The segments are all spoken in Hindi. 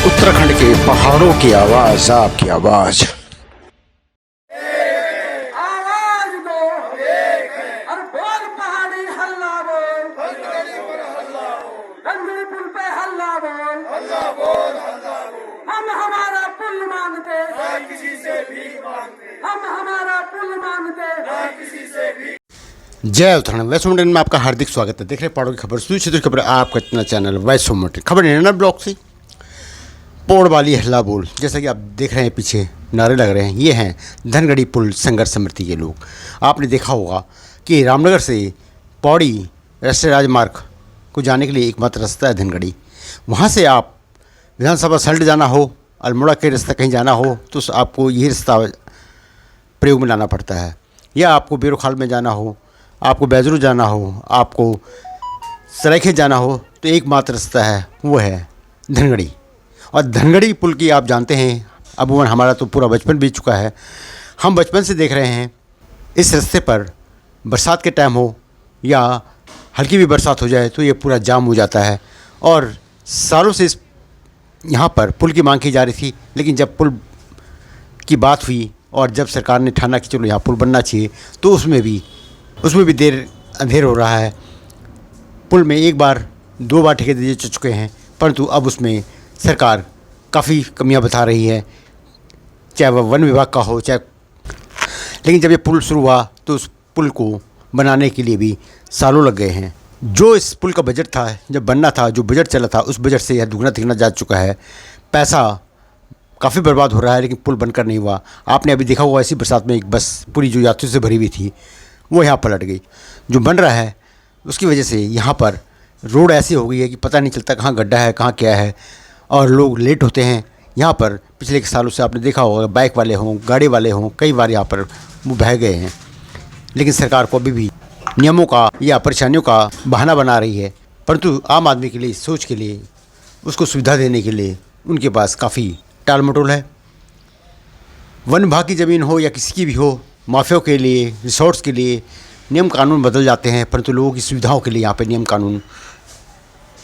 उत्तराखंड के पहाड़ों की आवाज, आपकी आवाज। आवाज दो और बोल पहाड़ी हल्ला बोल, रंगली पुल पे हल्ला बोल, हम हमारा पुल मांगते, किसी से भी मांगते, हम हमारा पुल मांगते, किसी से भी। जय उत्तराखंड। वैस में आपका हार्दिक स्वागत है। देख रहे हैं पहाड़ों की खबर, सूची खबर आपका इतना चैनल वैस खबर निर्णय ब्लॉक से। पोड़ वाली हल्ला बोल, जैसा कि आप देख रहे हैं पीछे नारे लग रहे हैं, ये हैं धनगढ़ी पुल संघर्ष समिति के लोग। आपने देखा होगा कि रामनगर से पौड़ी राष्ट्रीय राजमार्ग को जाने के लिए एकमात्र रास्ता है धनगढ़ी। वहाँ से आप विधानसभा सल्ट जाना हो, अल्मोड़ा के रास्ता कहीं जाना हो, तो आपको यही रास्ता प्रयोग में लाना पड़ता है। या आपको बेरोखाल में जाना हो, आपको बैजरू जाना हो, आपको सरायखेत जाना हो, तो एकमात्र रास्ता है, वो है धनगढ़ी। और धनगढ़ी पुल की आप जानते हैं, अबूमन हमारा तो पूरा बचपन बीत चुका है। हम बचपन से देख रहे हैं इस रास्ते पर बरसात के टाइम हो या हल्की भी बरसात हो जाए तो ये पूरा जाम हो जाता है। और सालों से इस यहाँ पर पुल की मांग की जा रही थी, लेकिन जब पुल की बात हुई और जब सरकार ने ठाना कि चलो यहाँ पुल बनना चाहिए, तो उसमें भी देर अंधेर हो रहा है। पुल में एक बार दो बार ठेके दिए जा चुके हैं, परंतु अब उसमें सरकार काफ़ी कमियां बता रही है, चाहे वह वन विभाग का हो चाहे। लेकिन जब ये पुल शुरू हुआ तो उस पुल को बनाने के लिए भी सालों लग गए हैं। जो इस पुल का बजट था, जब बनना था, जो बजट चला था, उस बजट से यह दुगना तिगना जा चुका है। पैसा काफ़ी बर्बाद हो रहा है, लेकिन पुल बनकर नहीं हुआ। आपने अभी देखा हुआ, ऐसी बरसात में एक बस पूरी जो यात्रियों से भरी हुई थी वो यहाँ पलट गई। जो बन रहा है उसकी वजह से यहाँ पर रोड ऐसी हो गई है कि पता नहीं चलता कहाँ गड्ढा है, कहाँ क्या है, और लोग लेट होते हैं। यहाँ पर पिछले सालों से आपने देखा होगा, बाइक वाले हों, गाड़ी वाले हों, कई बार यहाँ पर वो बह गए हैं। लेकिन सरकार को अभी भी नियमों का या परेशानियों का बहाना बना रही है, परंतु आम आदमी के लिए, सोच के लिए, उसको सुविधा देने के लिए उनके पास काफ़ी टाल मटोल है। वन विभाग की ज़मीन हो या किसी की भी हो, माफियाओं के लिए, रिसोर्ट्स के लिए नियम कानून बदल जाते हैं, परंतु लोगों की सुविधाओं के लिए यहाँ पे नियम कानून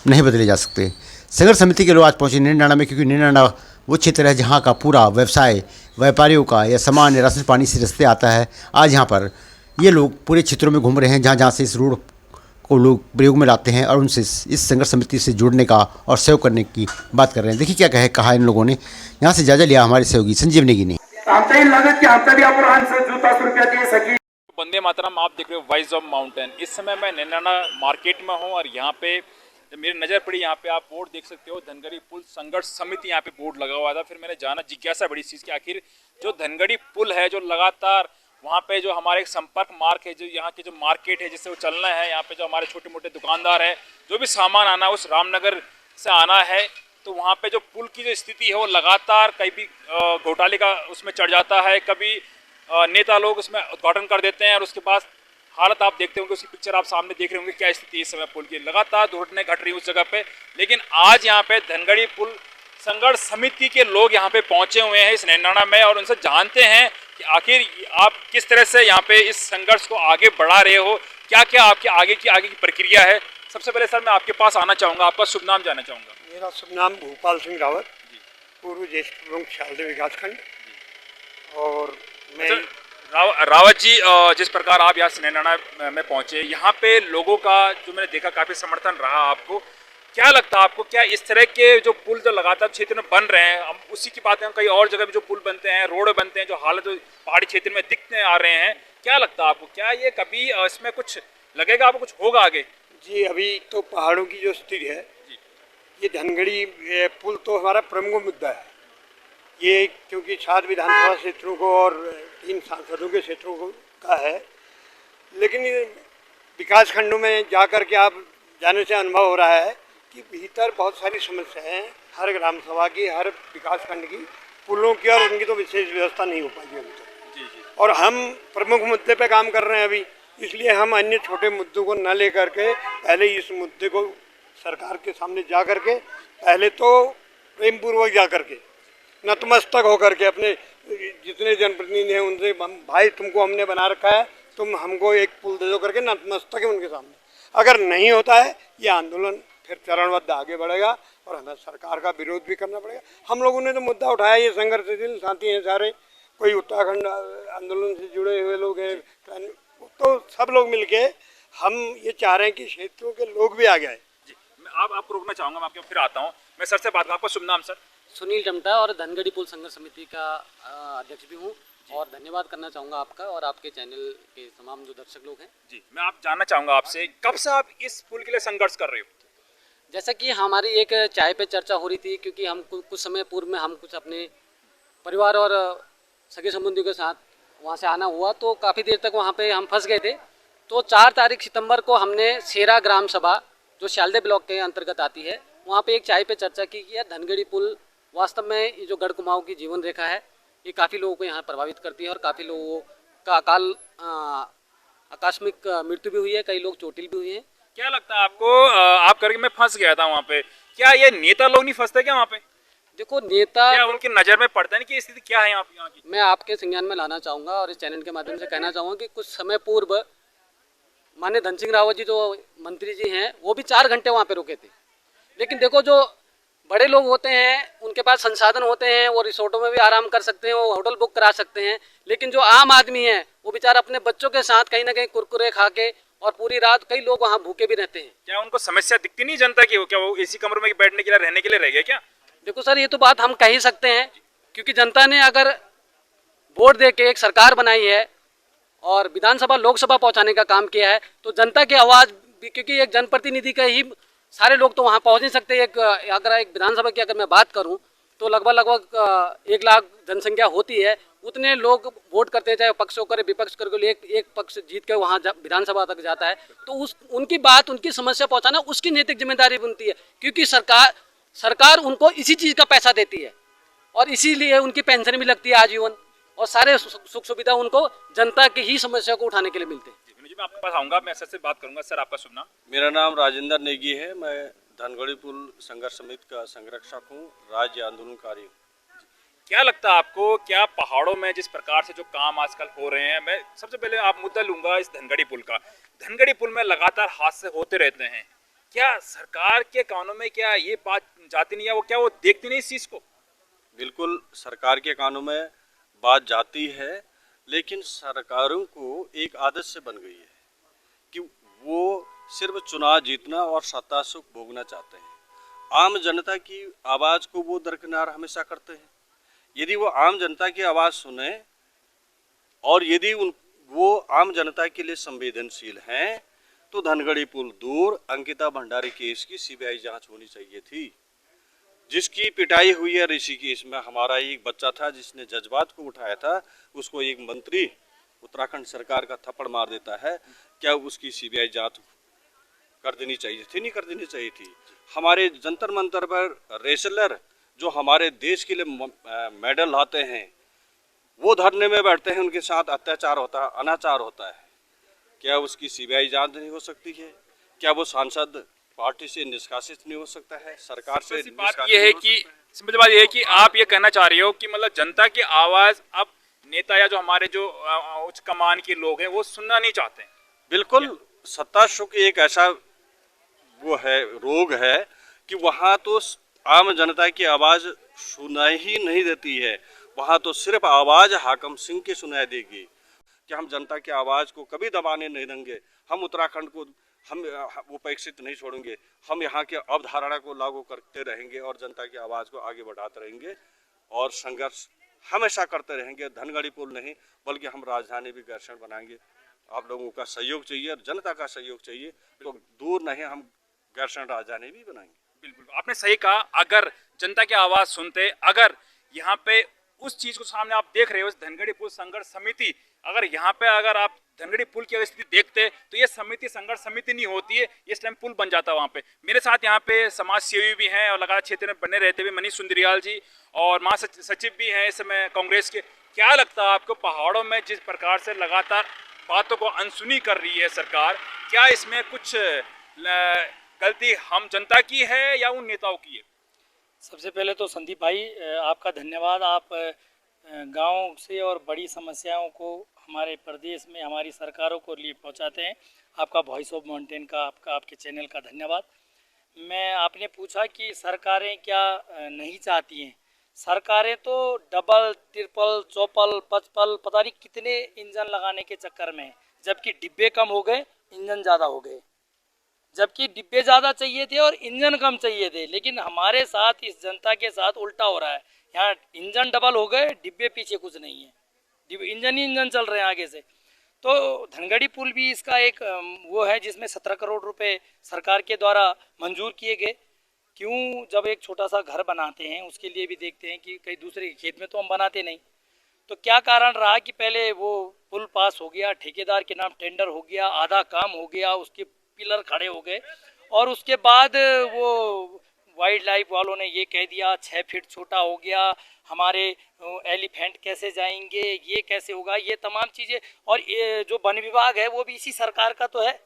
नहीं बदले जा सकते। संघर्ष समिति के लोग आज पहुँचे नीरनाना में, क्योंकि नीरनाना वो क्षेत्र है जहाँ का पूरा व्यवसाय व्यापारियों का या सामान या राशन पानी से रास्ते आता है। आज यहाँ पर ये लोग पूरे क्षेत्रों में घूम रहे हैं जहाँ से इस रोड को लोग प्रयोग में लाते हैं, और उनसे इस संघर्ष समिति से जुड़ने का और सहयोग करने की बात कर रहे हैं। देखिए क्या कहा इन लोगों ने। यहाँ से जायजा लिया हमारे सहयोगी संजीव नेगी ने। वंदे मातरम। आप देख रहे हो वॉइस ऑफ माउंटेन। इस समय मैं नैनाना मार्केट में हूँ और यहाँ पे मेरी नज़र पड़ी, यहाँ पे आप बोर्ड देख सकते हो, धनगढ़ी पुल संघर्ष समिति यहाँ पे बोर्ड लगा हुआ था। फिर मैंने जाना, जिज्ञासा बड़ी इस चीज़ की, आखिर जो धनगढ़ी पुल है, जो लगातार वहाँ पे जो हमारे एक संपर्क मार्ग है, जो यहाँ की जो मार्केट है जिससे वो चलना है, यहाँ पे जो हमारे छोटे मोटे दुकानदार है, जो भी सामान आना उस रामनगर से आना है, तो वहाँ पे जो पुल की जो स्थिति है वो लगातार कहीं भी घोटाले का उसमें चढ़ जाता है, कभी नेता लोग उसमें उद्घाटन कर देते हैं और उसके बाद हालत आप देखते होंगे, उसकी पिक्चर आप सामने देख रहे होंगे क्या स्थिति है इस समय पुल की। लगातार दुर्घटनाएं घट रही हैं उस जगह पे। लेकिन आज यहाँ पे धनगढ़ी पुल संघर्ष समिति के लोग यहाँ पे पहुंचे हुए हैं इस नैनाना में, और उनसे जानते हैं कि आखिर आप किस तरह से यहाँ पे इस संघर्ष को आगे बढ़ा रहे हो, क्या क्या आपकी आगे की प्रक्रिया है। सबसे पहले सर मैं आपके पास आना चाहूँगा, आपका शुभ नाम जानना चाहूँगा। मेरा शुभ नाम भूपाल सिंह रावत, पूर्व ज्येष्ठ प्रमुख शालदेव विकासखंड। और मैं रावत जी, जिस प्रकार आप यहाँ नैनाना में पहुँचे, यहाँ पे लोगों का जो मैंने देखा काफ़ी समर्थन रहा आपको। क्या लगता है आपको, क्या इस तरह के जो पुल जो लगातार क्षेत्र में बन रहे हैं, हम उसी की बात हैं, कई और जगह भी जो पुल बनते हैं, रोड बनते हैं, जो हालत जो पहाड़ी क्षेत्र में दिखते आ रहे हैं, क्या लगता है आपको, क्या ये कभी इसमें कुछ लगेगा आपको, कुछ होगा आगे? जी, अभी तो पहाड़ों की जो स्थिति है, ये धनगढ़ी पुल तो हमारा प्रमुख मुद्दा है। ये क्योंकि 7 विधानसभा क्षेत्रों को और 3 सांसदों के क्षेत्रों को का है, लेकिन विकास खंडों में जा कर के आप जाने से अनुभव हो रहा है कि भीतर बहुत सारी समस्याएं हैं। हर ग्राम सभा की, हर विकास खंड की पुलों की और उनकी तो विशेष व्यवस्था नहीं हो पाई अभी तक। और हम प्रमुख मुद्दे पे काम कर रहे हैं अभी, इसलिए हम अन्य छोटे मुद्दों को न लेकर के पहले इस मुद्दे को सरकार के सामने जा कर के, पहले तो प्रेम पूर्वक जा कर के, नतमस्तक होकर के अपने जितने जनप्रतिनिधि हैं उनसे, भाई तुमको हमने बना रखा है, तुम हमको एक पुल दे दो करके नतमस्तक है उनके सामने। अगर नहीं होता है ये आंदोलन फिर चरणबद्ध आगे बढ़ेगा और हमें सरकार का विरोध भी करना पड़ेगा। हम लोगों ने तो मुद्दा उठाया, ये संघर्षशील साथी हैं सारे, कोई उत्तराखंड आंदोलन से जुड़े हुए लोग हैं, तो सब लोग मिलके हम ये चाह रहे हैं कि क्षेत्रों के लोग भी आ गए। जी, आपको रोकना चाहूँगा, मैं आपके फिर आता हूँ। मैं सर से बात, आपका शुभ नाम सर? सुनील टमटा, और धनगढ़ी पुल संघर्ष समिति का अध्यक्ष भी हूँ, और धन्यवाद करना चाहूँगा आपका और आपके चैनल के तमाम जो दर्शक लोग हैं। जी, मैं आप जानना चाहूँगा आपसे, कब से आप इस पुल के लिए संघर्ष कर रहे हो? जैसा कि हमारी एक चाय पे चर्चा हो रही थी, क्योंकि हम कुछ समय पूर्व में हम कुछ अपने परिवार और सगे संबंधियों के साथ वहाँ से आना हुआ, तो काफ़ी देर तक वहाँ पे हम फंस गए थे। तो 4 तारीख सितंबर को हमने सेरा ग्राम सभा, जो शालदे ब्लॉक के अंतर्गत आती है, वहाँ पे एक चाय पे चर्चा की कि धनगढ़ी पुल वास्तव में ये जो गढ़ कुमाऊं की जीवन रेखा है, ये काफ़ी लोगों को यहाँ प्रभावित करती है और काफ़ी लोगों का आकस्मिक मृत्यु भी हुई है, कई लोग चोटिल भी हुए हैं। क्या लगता है आपको, आप करके मैं फंस गया था वहाँ पे, क्या ये नेता लोग नहीं फंसते क्या वहाँ पे? देखो, नेता क्या उनकी नज़र में पड़ता है कि स्थिति क्या है यहाँ की? मैं आपके संज्ञान में लाना चाहूँगा और इस चैनल के माध्यम से कहना चाहूँगा कि कुछ समय पूर्व माननीय धन सिंह रावत जी जो मंत्री जी हैं, वो भी 4 घंटे वहाँ पे रुके थे। लेकिन देखो, जो बड़े लोग होते हैं उनके पास संसाधन होते हैं, वो रिसोर्टों में भी आराम कर सकते हैं, वो होटल बुक करा सकते हैं। लेकिन जो आम आदमी है, वो बेचारा अपने बच्चों के साथ कहीं ना कहीं कुरकुरे खा के और पूरी रात कई लोग वहाँ भूखे भी रहते हैं। क्या उनको समस्या दिखती नहीं जनता की? क्या वो इसी कमरों में बैठने के लिए, रहने के लिए रह गए क्या? देखो सर, ये तो बात हम कह ही सकते हैं, क्योंकि जनता ने अगर वोट दे के एक सरकार बनाई है और विधानसभा लोकसभा पहुंचाने का काम किया है, तो जनता की आवाज़ भी, क्योंकि एक जनप्रतिनिधि का ही सारे लोग तो वहाँ पहुँच नहीं सकते। अगर एक विधानसभा की अगर मैं बात करूँ तो लगभग 1 लाख जनसंख्या होती है, उतने लोग वोट करते हैं, चाहे पक्ष होकर विपक्ष कर, एक पक्ष जीत के वहाँ विधानसभा तक जाता है, तो उनकी बात, उनकी समस्या पहुँचाना उसकी नैतिक जिम्मेदारी बनती है, क्योंकि सरकार उनको इसी चीज़ का पैसा देती है और इसीलिए उनकी पेंशन भी लगती है आजीवन, और सारे सुख सुविधा उनको जनता की ही समस्या को उठाने के लिए मिलते हैं। जी, मैं आपके पास आऊँगा, मैं सर से बात करूँगा। सर, आपका शुभ नाम? मेरा नाम राजेंद्र नेगी है। मैं धनगढ़ी पुल संघर्ष समिति का संरक्षक हूँ, राज्य आंदोलनकारी हूँ। क्या लगता है आपको, क्या पहाड़ों में जिस प्रकार से जो काम आजकल हो रहे हैं, मैं सबसे पहले आप मुद्दा लूंगा इस धनगढ़ी पुल का। धनगढ़ी पुल में लगातार हादसे होते रहते हैं, क्या सरकार के कानों में क्या ये बात जाती नहीं है? वो क्या वो देखती नहीं इस चीज़ को? बिल्कुल सरकार के कानों में बात जाती है, लेकिन सरकारों को एक आदत से बन गई है कि वो सिर्फ चुनाव जीतना और सत्ता सुख भोगना चाहते हैं। आम जनता की आवाज़ को वो दरकिनार हमेशा करते हैं। यदि वो आम जनता की आवाज़ सुने और यदि वो आम जनता के लिए संवेदनशील हैं, तो धनगढ़ी पुल दूर अंकिता भंडारी केस की सीबीआई जांच होनी चाहिए थी। जिसकी पिटाई हुई है ऋषिकेश में, हमारा एक बच्चा था जिसने जज्बात को उठाया था, उसको एक मंत्री उत्तराखंड सरकार का थप्पड़ मार देता है। क्या उसकी सीबीआई जांच कर देनी चाहिए थी? नहीं कर देनी चाहिए थी। हमारे जंतर मंतर पर रेसलर जो हमारे देश के लिए मेडल लाते हैं, वो धरने में बैठते हैं, उनके साथ अत्याचार होता है, अनाचार होता है। क्या उसकी सीबीआई जांच नहीं हो सकती है? क्या वो सांसद पार्टी से निष्कासित नहीं हो सकता है? सरकार से बात ये है कि सिंपल बात ये है कि आप ये कहना चाह रहे हो कि मतलब जनता की आवाज़ अब नेता या जो हमारे जो उच्च कमान के लोग हैं वो सुनना नहीं चाहते हैं। बिल्कुल, सत्ता सुख एक ऐसा वो है, रोग है कि वहाँ तो आम जनता की आवाज़ सुनाई ही नहीं देती है। वहाँ तो सिर्फ आवाज़ हाकिम सिंह की सुनाई देगी कि हम जनता की आवाज़ को कभी दबाने नहीं देंगे, हम उत्तराखंड को हम उपेक्षित नहीं छोड़ेंगे, हम यहाँ के अवधारणा को लागू करते रहेंगे और जनता की आवाज़ को आगे बढ़ाते रहेंगे और संघर्ष हमेशा करते रहेंगे। धनगढ़ी पुल नहीं, बल्कि हम राजधानी भी गैरसैंण बनाएंगे। आप लोगों का सहयोग चाहिए और जनता का सहयोग चाहिए, तो दूर नहीं हम गैरसैंण राजधानी भी बनाएंगे। बिल्कुल, आपने सही कहा। अगर जनता की आवाज़ सुनते, अगर यहाँ पे उस चीज़ को सामने आप देख रहे हो, इस धनगढ़ी पुल संघर्ष समिति, अगर यहाँ पे अगर आप धनगढ़ी पुल की अगर स्थिति देखते तो ये समिति संघर्ष समिति नहीं होती है, इस टाइम पुल बन जाता है वहाँ पे। मेरे साथ यहाँ पे समाज सेवी भी हैं और लगातार क्षेत्र में बने रहते हुए मनीष सुंदरियाल जी और महासचिव भी हैं इस समय कांग्रेस के। क्या लगता है आपको, पहाड़ों में जिस प्रकार से लगातार बातों को अनसुनी कर रही है सरकार, क्या इसमें कुछ गलती हम जनता की है या उन नेताओं की है? सबसे पहले तो संदीप भाई आपका धन्यवाद। आप गांव से और बड़ी समस्याओं को हमारे प्रदेश में हमारी सरकारों को लिए पहुंचाते हैं। आपका वॉइस ऑफ माउंटेन का आपके चैनल का धन्यवाद। मैं आपने पूछा कि सरकारें क्या नहीं चाहती हैं। सरकारें तो डबल ट्रिपल चौपल पचपल पता नहीं कितने इंजन लगाने के चक्कर में हैं, जबकि डिब्बे कम हो गए, इंजन ज़्यादा हो गए। जबकि डिब्बे ज़्यादा चाहिए थे और इंजन कम चाहिए थे, लेकिन हमारे साथ इस जनता के साथ उल्टा हो रहा है। यहाँ इंजन डबल हो गए, डिब्बे पीछे कुछ नहीं है, इंजन ही इंजन चल रहे हैं आगे से। तो धनगढ़ी पुल भी इसका एक वो है जिसमें 17 करोड़ रुपए सरकार के द्वारा मंजूर किए गए। क्यों, जब एक छोटा सा घर बनाते हैं उसके लिए भी देखते हैं कि कहीं दूसरे के खेत में तो हम बनाते नहीं। तो क्या कारण रहा कि पहले वो पुल पास हो गया, ठेकेदार के नाम टेंडर हो गया, आधा काम हो गया, उसके पिलर खड़े हो गए, और उसके बाद वो वाइल्ड लाइफ वालों ने ये कह दिया 6 फीट छोटा हो गया, हमारे एलिफेंट कैसे जाएंगे, ये कैसे होगा, ये तमाम चीज़ें। और ये जो वन विभाग है वो भी इसी सरकार का तो है,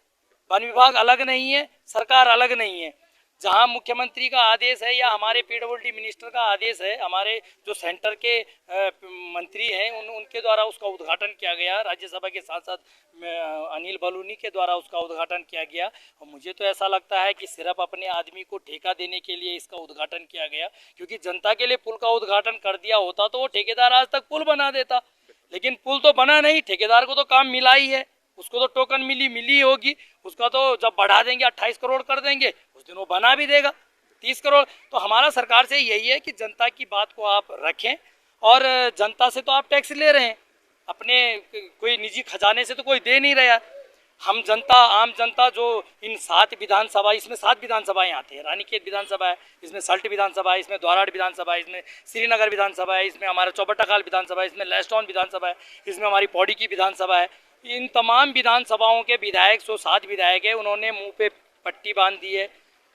वन विभाग अलग नहीं है, सरकार अलग नहीं है। जहां मुख्यमंत्री का आदेश है या हमारे पीडब्ल्यूडी मिनिस्टर का आदेश है, हमारे जो सेंटर के मंत्री हैं उनके द्वारा उसका उद्घाटन किया गया, राज्यसभा के सांसद अनिल बलूनी के द्वारा उसका उद्घाटन किया गया। और मुझे तो ऐसा लगता है कि सिर्फ अपने आदमी को ठेका देने के लिए इसका उद्घाटन किया गया, क्योंकि जनता के लिए पुल का उद्घाटन कर दिया होता तो वो ठेकेदार आज तक पुल बना देता। लेकिन पुल तो बना नहीं, ठेकेदार को तो काम मिला ही है, उसको तो टोकन मिली होगी, उसका तो जब बढ़ा देंगे 28 करोड़ कर देंगे उस दिन वो बना भी देगा 30 करोड़। तो हमारा सरकार से यही है कि जनता की बात को आप रखें, और जनता से तो आप टैक्स ले रहे हैं, अपने कोई निजी खजाने से तो कोई दे नहीं रहा। हम जनता, आम जनता जो इन 7 विधानसभा, इसमें 7 विधानसभाएं आते हैं, रानीखेत विधानसभा है, इसमें सल्ट विधानसभा है, इसमें द्वाराड़ विधानसभा है, इसमें श्रीनगर विधानसभा है, इसमें हमारा चौबट्टाखाल विधानसभा है, इसमें लेस्टॉन विधानसभा है, इसमें हमारी पौड़ी की विधानसभा है। इन तमाम विधानसभाओं के विधायक 107 विधायक है, उन्होंने मुंह पे पट्टी बांध दी है,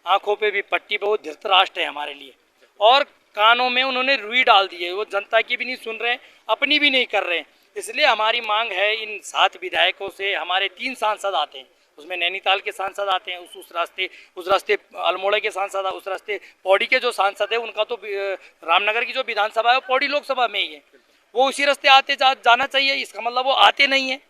आंखों पे भी पट्टी, बहुत धृतराष्ट्र है हमारे लिए, और कानों में उन्होंने रुई डाल दी है। वो जनता की भी नहीं सुन रहे हैं, अपनी भी नहीं कर रहे हैं। इसलिए हमारी मांग है, इन 7 विधायकों से, हमारे 3 सांसद आते हैं, उसमें नैनीताल के सांसद आते हैं, उस रास्ते अल्मोड़ा के सांसद, उस रास्ते पौड़ी के जो सांसद है उनका तो रामनगर की जो विधानसभा है वो पौड़ी लोकसभा में ही है, वो उसी रास्ते आते जाना चाहिए। इसका मतलब वो आते नहीं है,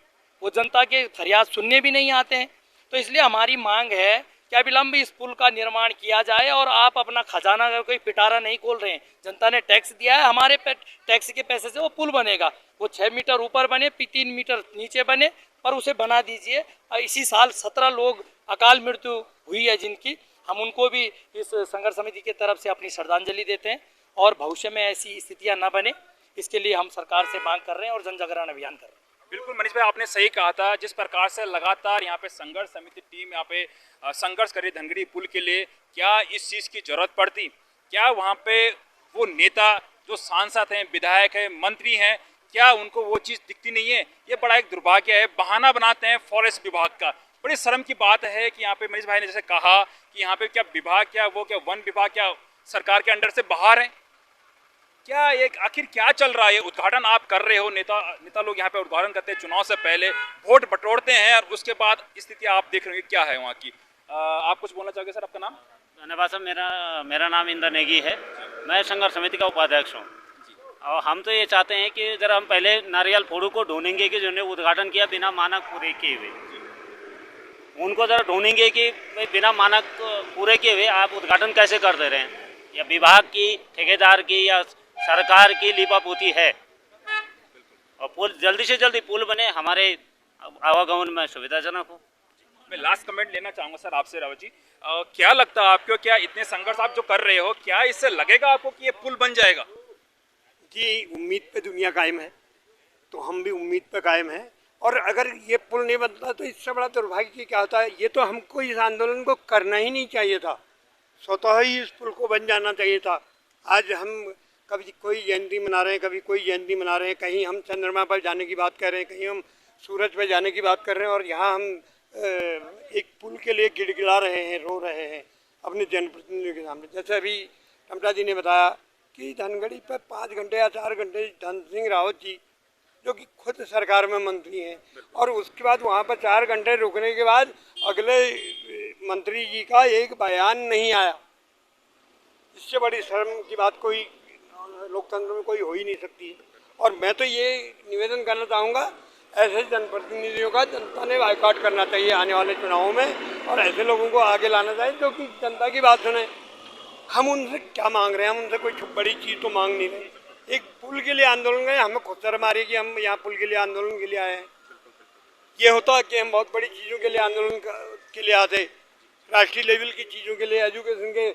वो जनता के फरियाद सुनने भी नहीं आते हैं। तो इसलिए हमारी मांग है कि अविलंब इस पुल का निर्माण किया जाए, और आप अपना खजाना अगर कोई पिटारा नहीं खोल रहे हैं, जनता ने टैक्स दिया है, हमारे टैक्स के पैसे से वो पुल बनेगा, वो 6 मीटर ऊपर बने, 3 मीटर नीचे बने, पर उसे बना दीजिए। इसी साल 17 लोग अकाल मृत्यु हुई है जिनकी, हम उनको भी इस संघर्ष समिति की तरफ से अपनी श्रद्धांजलि देते हैं, और भविष्य में ऐसी स्थितियां न बने इसके लिए हम सरकार से मांग कर रहे हैं और जन जागरण अभियान कर रहे हैं। बिल्कुल मनीष भाई, आपने सही कहा था, जिस प्रकार से लगातार यहाँ पे संघर्ष समिति टीम यहाँ पे संघर्ष कर रही धनगढ़ी पुल के लिए, क्या इस चीज़ की जरूरत पड़ती, क्या वहाँ पे वो नेता जो सांसद हैं, विधायक हैं, मंत्री हैं, क्या उनको वो चीज़ दिखती नहीं है? ये बड़ा एक दुर्भाग्य है, बहाना बनाते हैं फॉरेस्ट विभाग का। बड़ी शर्म की बात है कि यहाँ पे मनीष भाई ने जैसे कहा कि यहाँ पे क्या विभाग, क्या वो, क्या वन विभाग, क्या सरकार के अंडर से बाहर है, क्या एक आखिर क्या चल रहा है? उद्घाटन आप कर रहे हो, नेता लोग यहाँ पे उद्घाटन करते हैं, चुनाव से पहले वोट बटोरते हैं, और उसके बाद स्थिति आप देख रहे हो क्या है वहाँ की। आप कुछ बोलना चाहोगे सर? आपका नाम? धन्यवाद सर, मेरा नाम इंद्र नेगी है, मैं संघर्ष समिति का उपाध्यक्ष हूँ। और हम तो ये चाहते हैं कि जरा हम पहले नारियल फोड़ू को ढूंढेंगे कि जिन्होंने उद्घाटन किया बिना मानक पूरे किए हुए, उनको जरा ढूंढेंगे कि भाई बिना मानक पूरे किए हुए आप उद्घाटन कैसे कर दे रहे हैं, या विभाग की, ठेकेदार की, या सरकार की लीपापोती है। और पुल जल्दी से जल्दी पुल बने, हमारे आवागमन में सुविधाजनक हो। मैं लास्ट कमेंट लेना चाहूँगा सर आपसे, रावत जी, क्या लगता है आपको, क्या इतने संघर्ष आप जो कर रहे हो, क्या इससे लगेगा आपको कि ये पुल बन जाएगा? जी, उम्मीद पे दुनिया कायम है, तो हम भी उम्मीद पे कायम हैं। और अगर ये पुल नहीं बनता तो इससे बड़ा दुर्भाग्य की क्या होता है। ये तो हमको इस आंदोलन को करना ही नहीं चाहिए था, स्वतः ही इस पुल को बन जाना चाहिए था। आज हम कभी कोई जयंती मना रहे हैं, कभी कोई जयंती मना रहे हैं, कहीं हम चंद्रमा पर जाने की बात कर रहे हैं, कहीं हम सूरज पर जाने की बात कर रहे हैं, और यहाँ हम एक पुल के लिए गिड़गिड़ा रहे हैं, रो रहे हैं अपने जनप्रतिनिधियों के सामने। जैसे अभी टमटा जी ने बताया कि धनगढ़ी पर 5 घंटे या 4 घंटे धन सिंह रावत जी, जो कि खुद सरकार में मंत्री हैं, और उसके बाद वहाँ पर 4 घंटे रुकने के बाद अगले मंत्री जी का एक बयान नहीं आया। इससे बड़ी शर्म की बात कोई लोकतंत्र में कोई हो ही नहीं सकती। और मैं तो ये निवेदन करना चाहूँगा, ऐसे जनप्रतिनिधियों का जनता ने बायकॉट करना चाहिए आने वाले चुनावों में, और ऐसे लोगों को आगे लाना चाहिए जो कि जनता की बात सुने। हम उनसे क्या मांग रहे हैं? हम उनसे कोई बड़ी चीज़ तो मांग नहीं रहे। एक पुल के लिए आंदोलन गए, हमें खुद शर्म आ रही है कि हम यहाँ पुल के लिए आंदोलन के लिए आए हैं। ये होता कि हम बहुत बड़ी चीज़ों के लिए आंदोलन के लिए आते, राष्ट्रीय लेवल की चीज़ों के लिए, एजुकेशन के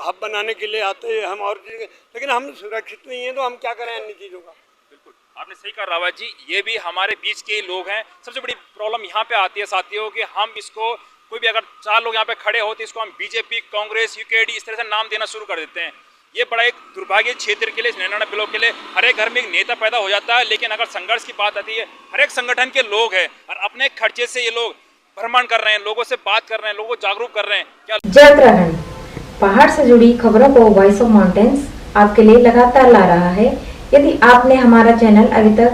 हब बनाने के लिए आते हम, और लेकिन हम सुरक्षित नहीं है तो हम क्या करें अन्य चीज़ों का। बिल्कुल आपने सही कहा रावत जी, ये भी हमारे बीच के लोग हैं। सबसे बड़ी प्रॉब्लम यहाँ पे आती है साथियों कि हम इसको, कोई भी अगर 4 लोग यहाँ पे खड़े होते इसको हम बीजेपी, कांग्रेस, यूकेडी इस तरह से नाम देना शुरू कर देते हैं। ये बड़ा एक दुर्भाग्य क्षेत्र के लिए, नैना ब्लॉक के लिए, हर एक घर में एक नेता पैदा हो जाता है, लेकिन अगर संघर्ष की बात आती है, हर एक संगठन के लोग हैं और अपने खर्चे से ये लोग भ्रमण कर रहे हैं, लोगों से बात कर रहे हैं, लोगों को जागरूक कर रहे हैं। क्या जय उत्तराखंड, पहाड़ से जुड़ी खबरों को वॉइस ऑफ माउंटेन्स आपके लिए लगातार ला रहा है। यदि आपने हमारा चैनल अभी तक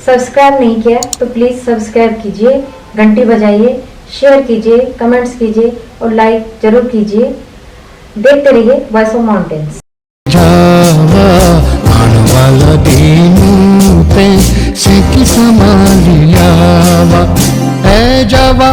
सब्सक्राइब नहीं किया तो प्लीज सब्सक्राइब कीजिए, घंटी बजाइए, शेयर कीजिए, कमेंट्स कीजिए और लाइक जरूर कीजिए। देखते रहिए वॉइस ऑफ माउंटेन्स। वाला दीनू पे से की समालियावा, ए जावा